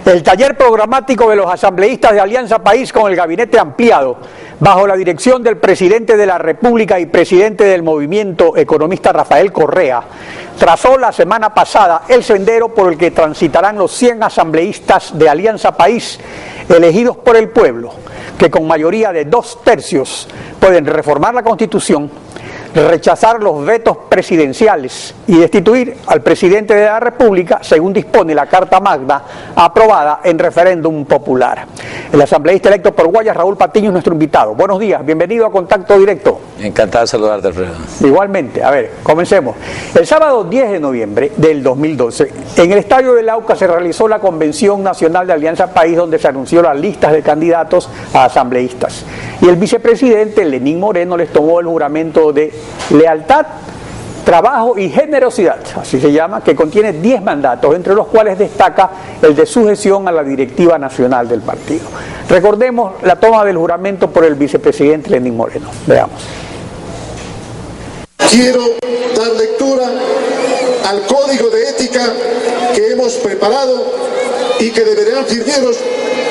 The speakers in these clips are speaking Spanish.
El taller programático de los asambleístas de Alianza País con el gabinete ampliado, bajo la dirección del presidente de la República y presidente del movimiento economista Rafael Correa, trazó la semana pasada el sendero por el que transitarán los 100 asambleístas de Alianza País elegidos por el pueblo, que con mayoría de 2/3 pueden reformar la Constitución, rechazar los vetos presidenciales y destituir al presidente de la República, según dispone la Carta Magna aprobada en referéndum popular. El asambleísta electo por Guayas, Raúl Patiño, es nuestro invitado. Buenos días, bienvenido a Contacto Directo. Encantado de saludarte, Alfredo. Igualmente, a ver, comencemos. El sábado 10 de noviembre del 2012, en el Estadio del Lauca se realizó la Convención Nacional de Alianza País, donde se anunció las listas de candidatos a asambleístas. Y el vicepresidente Lenín Moreno les tomó el juramento de lealtad, trabajo y generosidad, así se llama, que contiene 10 mandatos, entre los cuales destaca el de sujeción a la directiva nacional del partido. Recordemos la toma del juramento por el vicepresidente Lenín Moreno. Veamos. Quiero dar lectura al código de ética que hemos preparado y que deberán firmeros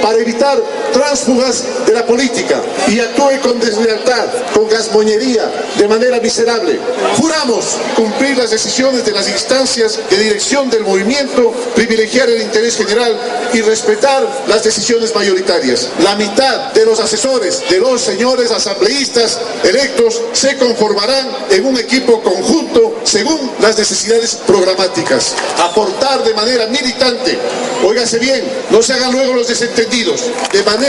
para evitar tránsfugas de la política y actúe con deslealtad, con gazmoñería, de manera miserable. Juramos cumplir las decisiones de las instancias de dirección del movimiento, privilegiar el interés general y respetar las decisiones mayoritarias. La mitad de los asesores de los señores asambleístas electos se conformarán en un equipo conjunto según las necesidades programáticas. Aportar de manera militante, óigase bien, no se hagan luego los desentendidos, de manera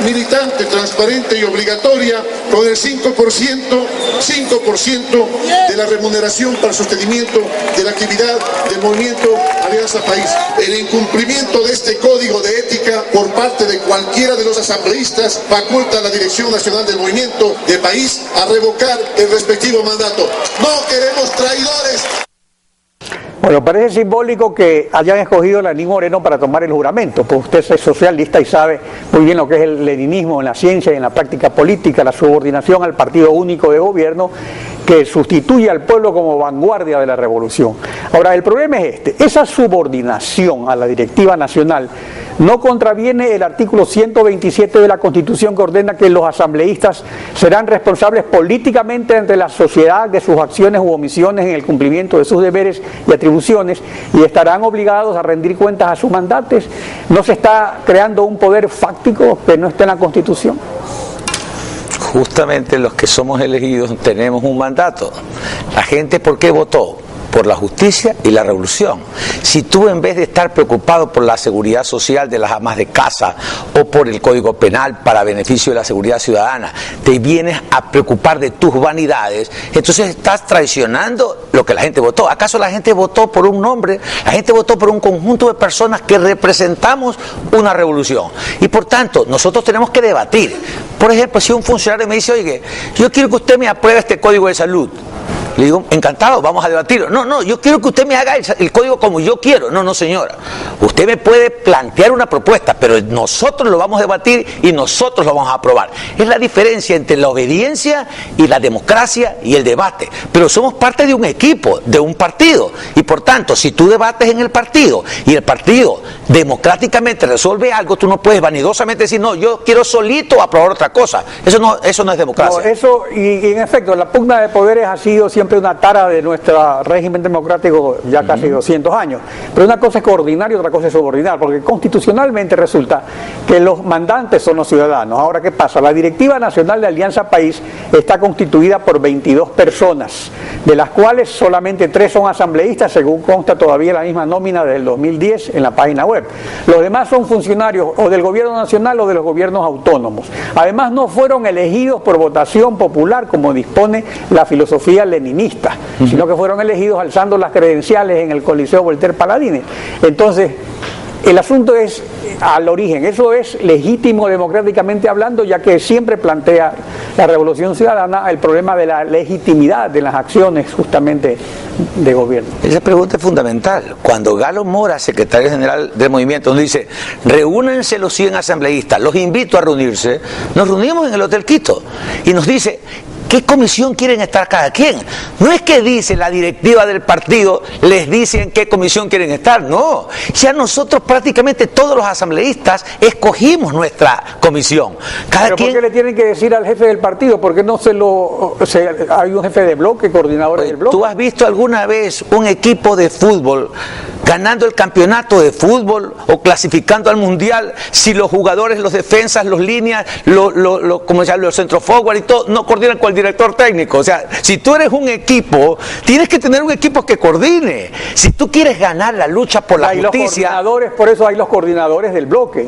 militante, transparente y obligatoria, con el 5% de la remuneración para el sostenimiento de la actividad del movimiento Alianza País. El incumplimiento de este código de ética por parte de cualquiera de los asambleístas faculta a la Dirección Nacional del Movimiento de País a revocar el respectivo mandato. No queremos traidores. Bueno, parece simbólico que hayan escogido a Lenín Moreno para tomar el juramento, pues usted es socialista y sabe muy bien lo que es el leninismo en la ciencia y en la práctica política, la subordinación al partido único de gobierno que sustituye al pueblo como vanguardia de la revolución. Ahora, el problema es este: esa subordinación a la directiva nacional no contraviene el artículo 127 de la Constitución, que ordena que los asambleístas serán responsables políticamente ante la sociedad de sus acciones u omisiones en el cumplimiento de sus deberes y atribuciones, y estarán obligados a rendir cuentas a sus mandantes. ¿No se está creando un poder fáctico que no está en la Constitución? Justamente los que somos elegidos tenemos un mandato. La gente, ¿por qué votó? Por la justicia y la revolución. Si tú, en vez de estar preocupado por la seguridad social de las amas de casa o por el Código Penal para beneficio de la seguridad ciudadana, te vienes a preocupar de tus vanidades, entonces estás traicionando lo que la gente votó. ¿Acaso la gente votó por un nombre? La gente votó por un conjunto de personas que representamos una revolución. Y por tanto, nosotros tenemos que debatir. Por ejemplo, si un funcionario me dice: oye, yo quiero que usted me apruebe este Código de Salud. Le digo: encantado, vamos a debatirlo. No, yo quiero que usted me haga el código como yo quiero. No, señora. Usted me puede plantear una propuesta, pero nosotros lo vamos a debatir y nosotros lo vamos a aprobar. Es la diferencia entre la obediencia y la democracia y el debate. Pero somos parte de un equipo, de un partido. Y por tanto, si tú debates en el partido y el partido democráticamente resuelve algo, tú no puedes vanidosamente decir: no, yo quiero solito aprobar otra cosa. Eso no es democracia. No, eso, y en efecto, la pugna de poderes ha sido siempre una tara de nuestro régimen democrático ya casi 200 años. Pero una cosa es coordinar y otra cosa es subordinar, porque constitucionalmente resulta que los mandantes son los ciudadanos. Ahora, ¿qué pasa? La Directiva Nacional de Alianza País está constituida por 22 personas, de las cuales solamente 3 son asambleístas, según consta todavía la misma nómina del 2010 en la página web. Los demás son funcionarios o del gobierno nacional o de los gobiernos autónomos. Además, no fueron elegidos por votación popular, como dispone la filosofía leninista, sino que fueron elegidos alzando las credenciales en el Coliseo Voltaire Paladines. Entonces, el asunto es al origen. Eso es legítimo democráticamente hablando, ya que siempre plantea la Revolución Ciudadana el problema de la legitimidad de las acciones justamente de gobierno. Esa pregunta es fundamental. Cuando Galo Mora, secretario general del movimiento, nos dice: reúnanse los 100 asambleístas, los invito a reunirse, nos reunimos en el Hotel Quito y nos dice: ¿qué comisión quieren estar cada quien? No es que dice la directiva del partido, les dice en qué comisión quieren estar, no. Ya nosotros prácticamente todos los asambleístas escogimos nuestra comisión. ¿Pero por qué le tienen que decir al jefe del partido? ¿Por qué no hay un jefe de bloque, coordinadores del bloque? ¿Tú has visto alguna vez un equipo de fútbol ganando el campeonato de fútbol o clasificando al mundial si los jugadores, los defensas, los líneas, los centro forward y todo no coordinan con el director técnico? O sea, si tú eres un equipo, tienes que tener un equipo que coordine. Si tú quieres ganar la lucha por la justicia... Por eso hay los coordinadores del bloque.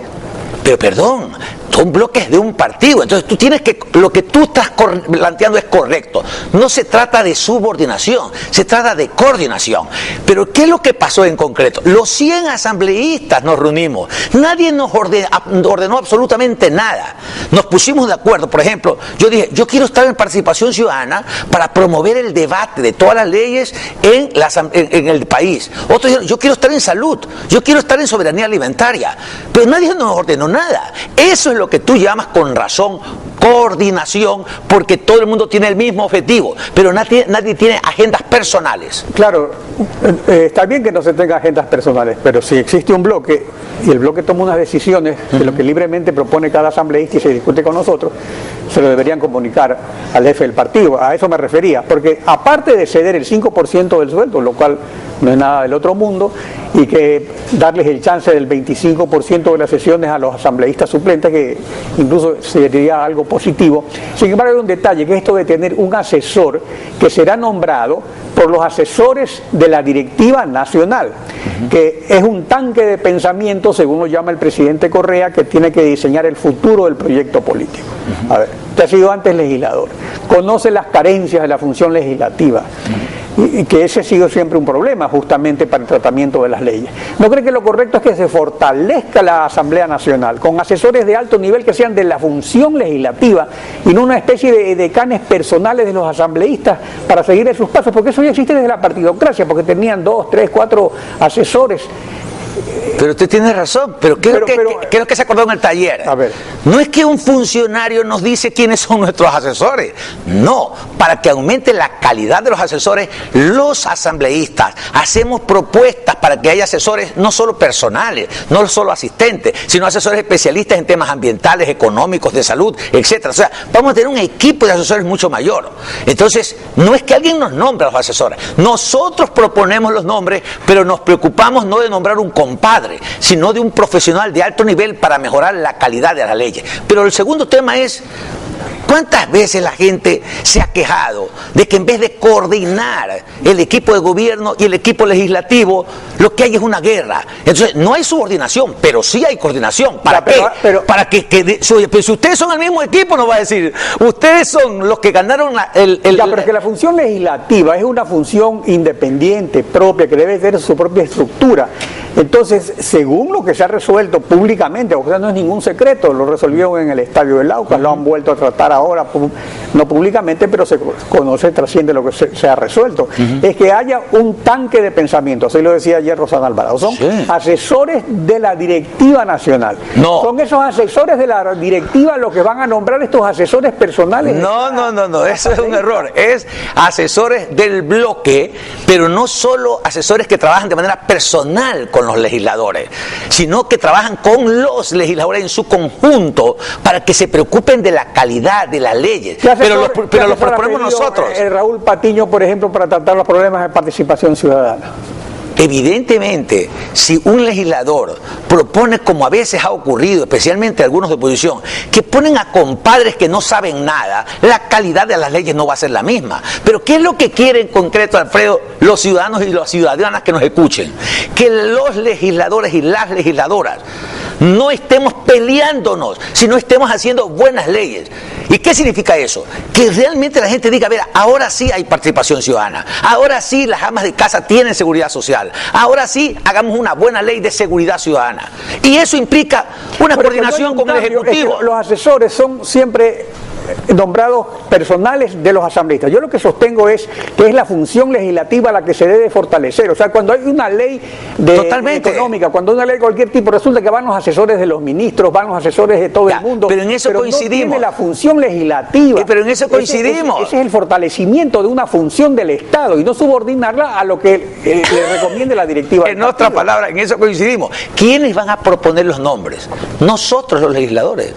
Pero perdón, son bloques de un partido, entonces tú tienes que, lo que tú estás planteando es correcto, no se trata de subordinación, se trata de coordinación. Pero ¿qué es lo que pasó en concreto? Los 100 asambleístas nos reunimos, nadie nos ordenó absolutamente nada, nos pusimos de acuerdo. Por ejemplo, yo dije, yo quiero estar en participación ciudadana para promover el debate de todas las leyes en el país. Otros dijeron, yo quiero estar en salud, yo quiero estar en soberanía alimentaria, pero nadie nos ordenó nada. Eso es lo que tú llamas con razón coordinación, porque todo el mundo tiene el mismo objetivo, pero nadie tiene agendas personales. Claro, está bien que no se tenga agendas personales, pero si existe un bloque y el bloque toma unas decisiones de lo que libremente propone cada asambleísta y se discute con nosotros, se lo deberían comunicar al jefe del partido. A eso me refería, porque aparte de ceder el 5% del sueldo, lo cual no es nada del otro mundo, y que darles el chance del 25% de las sesiones a los asambleístas suplentes, que incluso sería algo positivo. Sin embargo, hay un detalle, que es esto de tener un asesor que será nombrado por los asesores de la directiva nacional, que es un tanque de pensamiento, según lo llama el presidente Correa, que tiene que diseñar el futuro del proyecto político. A ver, usted ha sido antes legislador, conoce las carencias de la función legislativa, y que ese ha sido siempre un problema justamente para el tratamiento de las leyes. ¿No cree que lo correcto es que se fortalezca la Asamblea Nacional con asesores de alto nivel que sean de la función legislativa y no una especie de decanes personales de los asambleístas para seguir en sus pasos? Porque eso ya existe desde la partidocracia, porque tenían 2, 3, 4 asesores. Pero usted tiene razón, pero ¿qué es lo que se acordó en el taller? A ver. No es que un funcionario nos dice quiénes son nuestros asesores, no, para que aumente la calidad de los asesores, los asambleístas hacemos propuestas para que haya asesores no solo personales, no solo asistentes, sino asesores especialistas en temas ambientales, económicos, de salud, etcétera. O sea, vamos a tener un equipo de asesores mucho mayor. Entonces, no es que alguien nos nombre a los asesores, nosotros proponemos los nombres, pero nos preocupamos no de nombrar un compadre, sino de un profesional de alto nivel para mejorar la calidad de las leyes. Pero el segundo tema es, ¿cuántas veces la gente se ha quejado de que en vez de coordinar el equipo de gobierno y el equipo legislativo, lo que hay es una guerra? Entonces, no hay subordinación, pero sí hay coordinación. ¿Para qué? Para que pero si ustedes son el mismo equipo, nos va a decir, ustedes son los que ganaron pero es que la función legislativa es una función independiente, propia, que debe tener su propia estructura. Entonces, según lo que se ha resuelto públicamente, o sea, no es ningún secreto, lo resolvieron en el Estadio del Lauca, lo han vuelto a tratar ahora, no públicamente, pero se conoce, trasciende lo que se ha resuelto, es que haya un tanque de pensamiento. Así lo decía ayer Rosana Alvarado, son asesores de la directiva nacional. No. Son esos asesores de la directiva los que van a nombrar estos asesores personales. No, eso es un error. Es asesores del bloque, pero no solo asesores que trabajan de manera personal con los legisladores, sino que trabajan con los legisladores en su conjunto para que se preocupen de la calidad de las leyes. Pero los proponemos nosotros. Raúl Patiño, por ejemplo, para tratar los problemas de participación ciudadana. Evidentemente, si un legislador propone, como a veces ha ocurrido, especialmente algunos de oposición, que ponen a compadres que no saben nada, la calidad de las leyes no va a ser la misma. Pero ¿qué es lo que quiere en concreto, Alfredo, los ciudadanos y las ciudadanas que nos escuchen? Que los legisladores y las legisladoras no estemos peleándonos, sino estemos haciendo buenas leyes. ¿Y qué significa eso? Que realmente la gente diga, a ver, ahora sí hay participación ciudadana, ahora sí las amas de casa tienen seguridad social, ahora sí hagamos una buena ley de seguridad ciudadana. Y eso implica una coordinación con el Ejecutivo. Los asesores son siempre nombrados personales de los asambleístas. Yo lo que sostengo es que es la función legislativa la que se debe fortalecer. O sea, cuando hay una ley económica, cuando hay una ley de cualquier tipo, resulta que van los asesores de los ministros, van los asesores de todo el mundo. Pero en eso coincidimos. No tiene la función legislativa. Pero en eso coincidimos. Ese es el fortalecimiento de una función del Estado y no subordinarla a lo que le recomiende la directiva. En otras palabras, en eso coincidimos. ¿Quiénes van a proponer los nombres? Nosotros, los legisladores.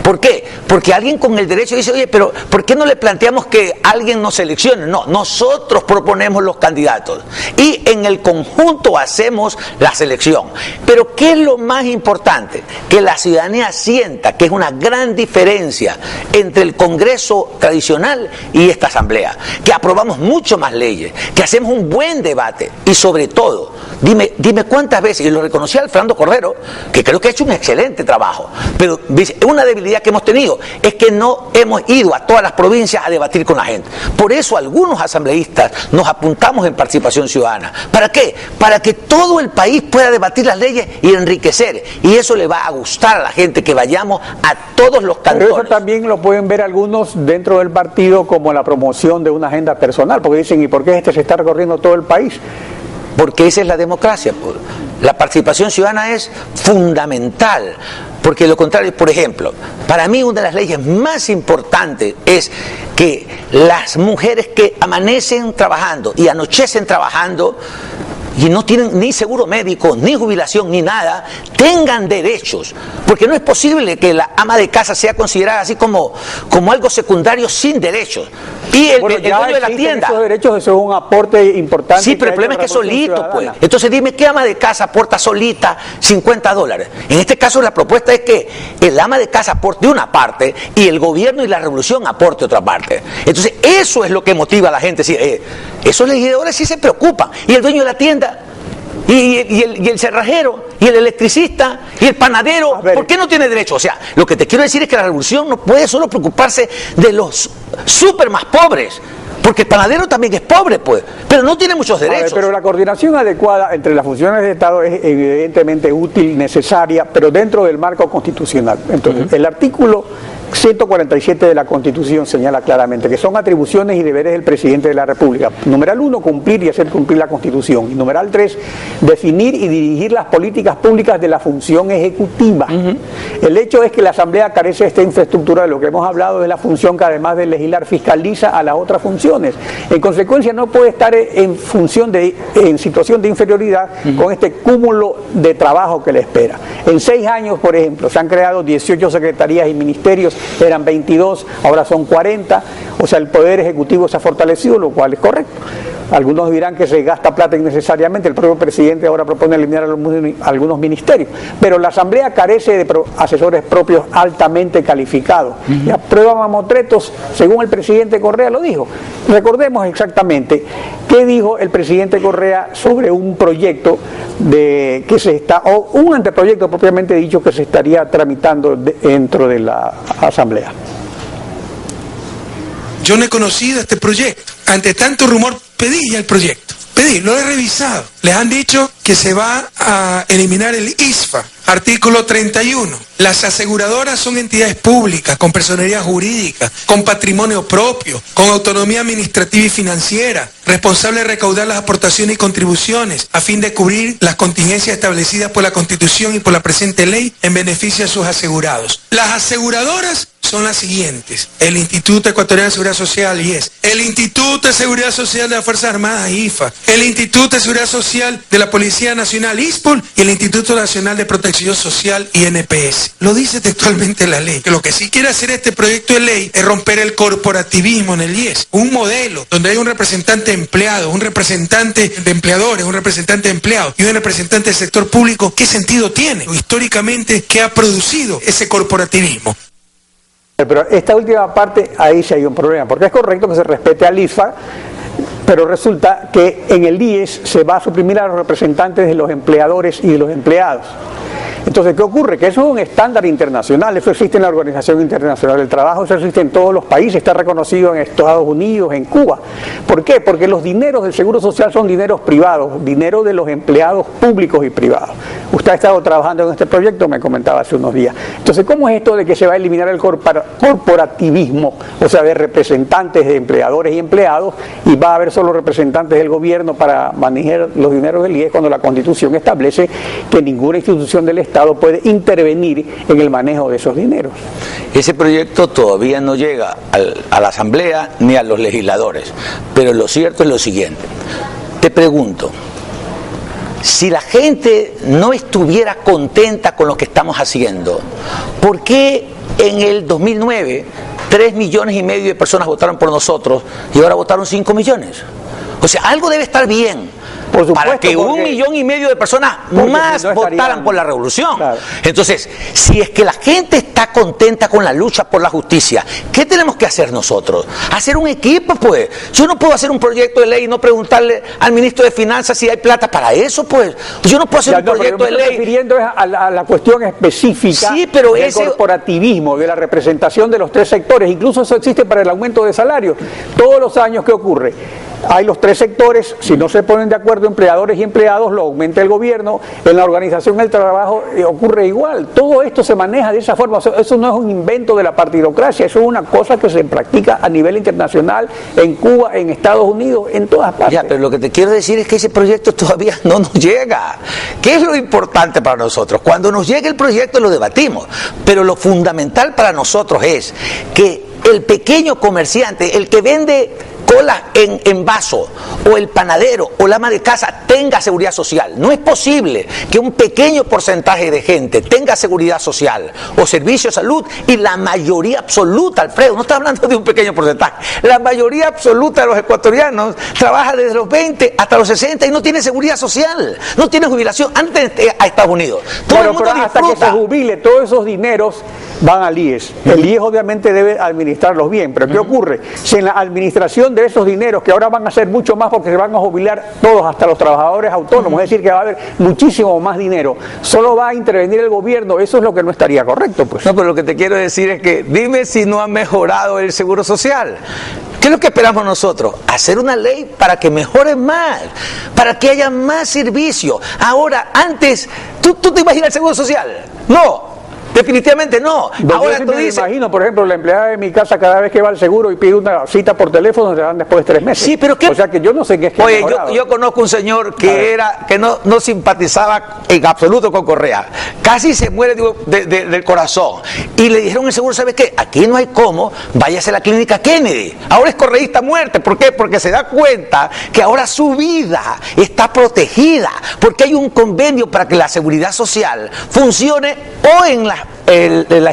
¿Por qué? Porque alguien con el derecho dice, oye, pero ¿por qué no le planteamos que alguien nos seleccione? No, nosotros proponemos los candidatos y en el conjunto hacemos la selección. Pero ¿qué es lo más importante? Que la ciudadanía sienta que es una gran diferencia entre el Congreso tradicional y esta Asamblea, que aprobamos mucho más leyes, que hacemos un buen debate y sobre todo, dime cuántas veces, y lo reconocía Fernando Cordero, que creo que ha hecho un excelente trabajo, pero una debilidad que hemos tenido es que no hemos ido a todas las provincias a debatir con la gente. Por eso algunos asambleístas nos apuntamos en participación ciudadana. ¿Para qué? Para que todo el país pueda debatir las leyes y enriquecer. Y eso le va a gustar a la gente, que vayamos a todos los cantones. Pero eso también lo pueden ver algunos dentro del partido como la promoción de una agenda personal, porque dicen, ¿y por qué se está recorriendo todo el país? Porque esa es la democracia. La participación ciudadana es fundamental, porque lo contrario, por ejemplo, para mí una de las leyes más importantes es que las mujeres que amanecen trabajando y anochecen trabajando y no tienen ni seguro médico, ni jubilación, ni nada, tengan derechos, porque no es posible que la ama de casa sea considerada así como algo secundario sin derechos. Y el dueño de la tienda. Esos derechos, eso es un aporte importante. Sí, pero el problema es que es solito, pues. Entonces dime, ¿qué ama de casa aporta solita $50? En este caso la propuesta es que el ama de casa aporte una parte y el gobierno y la revolución aporte otra parte. Entonces eso es lo que motiva a la gente. Sí, esos legisladores sí se preocupan. Y el dueño de la tienda, y el cerrajero, y el electricista, y el panadero, ¿por qué no tiene derecho? O sea, lo que te quiero decir es que la revolución no puede solo preocuparse de los súper más pobres, porque el panadero también es pobre, pues, pero no tiene muchos derechos. Pero la coordinación adecuada entre las funciones de Estado es evidentemente útil, necesaria, pero dentro del marco constitucional. Entonces, el artículo 147 de la Constitución señala claramente que son atribuciones y deberes del presidente de la República. Numeral 1, cumplir y hacer cumplir la Constitución. Y numeral 3, definir y dirigir las políticas públicas de la función ejecutiva. El hecho es que la Asamblea carece de esta infraestructura, de lo que hemos hablado, de la función que además de legislar fiscaliza a las otras funciones. En consecuencia no puede estar en situación de inferioridad con este cúmulo de trabajo que le espera. En 6 años, por ejemplo, se han creado 18 secretarías y ministerios, eran 22, ahora son 40, o sea, el Poder Ejecutivo se ha fortalecido, lo cual es correcto. Algunos dirán que se gasta plata innecesariamente, el propio presidente ahora propone eliminar algunos ministerios, pero la Asamblea carece de asesores propios altamente calificados. Y a prueba mamotretos, según el presidente Correa lo dijo. Recordemos exactamente qué dijo el presidente Correa sobre un proyecto o un anteproyecto propiamente dicho que se estaría tramitando dentro de la Asamblea. Yo no he conocido este proyecto. Ante tanto rumor, pedí ya el proyecto. Lo he revisado. Les han dicho que se va a eliminar el ISFA. Artículo 31. Las aseguradoras son entidades públicas, con personería jurídica, con patrimonio propio, con autonomía administrativa y financiera, responsable de recaudar las aportaciones y contribuciones a fin de cubrir las contingencias establecidas por la Constitución y por la presente ley en beneficio de sus asegurados. Las aseguradoras son las siguientes: el Instituto Ecuatoriano de Seguridad Social, IES, el Instituto de Seguridad Social de las Fuerzas Armadas, IFA, el Instituto de Seguridad Social de la Policía Nacional, ISPOL, y el Instituto Nacional de Protección Social, INPS. Lo dice textualmente la ley, que lo que sí quiere hacer este proyecto de ley es romper el corporativismo en el IES, un modelo donde hay un representante empleado, un representante de empleadores, un representante de empleados y un representante del sector público. ¿Qué sentido tiene? Históricamente, ¿qué ha producido ese corporativismo? Pero esta última parte, ahí sí hay un problema, porque es correcto que se respete al ISFA, pero resulta que en el IES se va a suprimir a los representantes de los empleadores y de los empleados. Entonces, ¿qué ocurre? Que eso es un estándar internacional, eso existe en la Organización Internacional del Trabajo, eso existe en todos los países, está reconocido en Estados Unidos, en Cuba. ¿Por qué? Porque los dineros del Seguro Social son dineros privados, dinero de los empleados públicos y privados. Usted ha estado trabajando en este proyecto, me comentaba hace unos días. Entonces, ¿cómo es esto de que se va a eliminar el corporativismo? O sea, de representantes de empleadores y empleados, y va a haber solo representantes del gobierno para manejar los dineros del IES, cuando la Constitución establece que ninguna institución del Estado puede intervenir en el manejo de esos dineros. Ese proyecto todavía no llega a la Asamblea ni a los legisladores, pero lo cierto es lo siguiente. Te pregunto, si la gente no estuviera contenta con lo que estamos haciendo, ¿por qué en el 2009 3,5 millones de personas votaron por nosotros y ahora votaron 5 millones? O sea, algo debe estar bien. Por supuesto, para que 1,5 millones de personas más no votaran por la revolución. Claro. Entonces, si es que la gente está contenta con la lucha por la justicia, ¿qué tenemos que hacer nosotros? Hacer un equipo, pues. Yo no puedo hacer un proyecto de ley y no preguntarle al ministro de Finanzas si hay plata para eso, pues. Yo no puedo hacer un proyecto de ley. Estoy refiriendo a la cuestión específica del corporativismo, de la representación de los tres sectores. Incluso eso existe para el aumento de salarios. Todos los años, ¿qué ocurre? Hay los tres sectores, si no se ponen de acuerdo empleadores y empleados, lo aumenta el gobierno. En la organización del trabajo ocurre igual. Todo esto se maneja de esa forma. O sea, eso no es un invento de la partidocracia, eso es una cosa que se practica a nivel internacional, en Cuba, en Estados Unidos, en todas partes. Ya, pero lo que te quiero decir es que ese proyecto todavía no nos llega. ¿Qué es lo importante para nosotros? Cuando nos llegue el proyecto lo debatimos, pero lo fundamental para nosotros es que el pequeño comerciante, el que vende cola en vaso, o el panadero o la ama de casa tenga seguridad social. No es posible que un pequeño porcentaje de gente tenga seguridad social o servicio de salud y la mayoría absoluta, Alfredo, no está hablando de un pequeño porcentaje, la mayoría absoluta de los ecuatorianos trabaja desde los 20 hasta los 60 y no tiene seguridad social, no tiene jubilación antes a Estados Unidos. Todo el mundo hasta que se jubile, todos esos dineros van al IES. El IES obviamente debe administrarlos bien, pero ¿qué ocurre? Si en la administración de esos dineros, que ahora van a ser mucho más porque se van a jubilar todos, hasta los trabajadores autónomos, es decir, que va a haber muchísimo más dinero, solo va a intervenir el gobierno, eso es lo que no estaría correcto, pues. No, pero lo que te quiero decir es que dime si no ha mejorado el seguro social. ¿Qué es lo que esperamos nosotros? Hacer una ley para que mejore más, para que haya más servicio. Ahora, antes, ¿tú te imaginas el seguro social? No. Definitivamente no. Ahora tú dices, me imagino, por ejemplo, la empleada de mi casa cada vez que va al seguro y pide una cita por teléfono, se dan después de 3 meses. Sí, pero ¿qué? O sea que yo no sé qué es que Oye, yo conozco un señor que no simpatizaba en absoluto con Correa. Casi se muere del corazón. Y le dijeron el seguro, ¿sabes qué? Aquí no hay cómo, váyase a la clínica Kennedy. Ahora es correísta a muerte. ¿Por qué? Porque se da cuenta que ahora su vida está protegida. Porque hay un convenio para que la seguridad social funcione o en las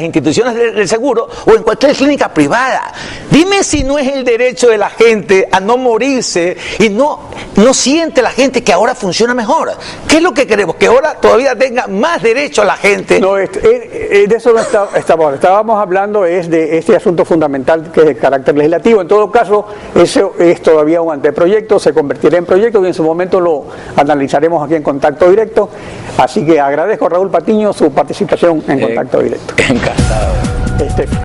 instituciones del seguro o en cualquier clínica privada. Dime si no es el derecho de la gente a no morirse y no siente la gente que ahora funciona mejor. ¿Qué es lo que queremos? Que ahora todavía tenga más derecho a la gente. No, de eso no estábamos hablando es de este asunto fundamental que es de carácter legislativo. En todo caso, eso es todavía un anteproyecto, se convertirá en proyecto y en su momento lo analizaremos aquí en Contacto Directo. Así que agradezco a Raúl Patiño su participación en Contacto Directo. Encantado.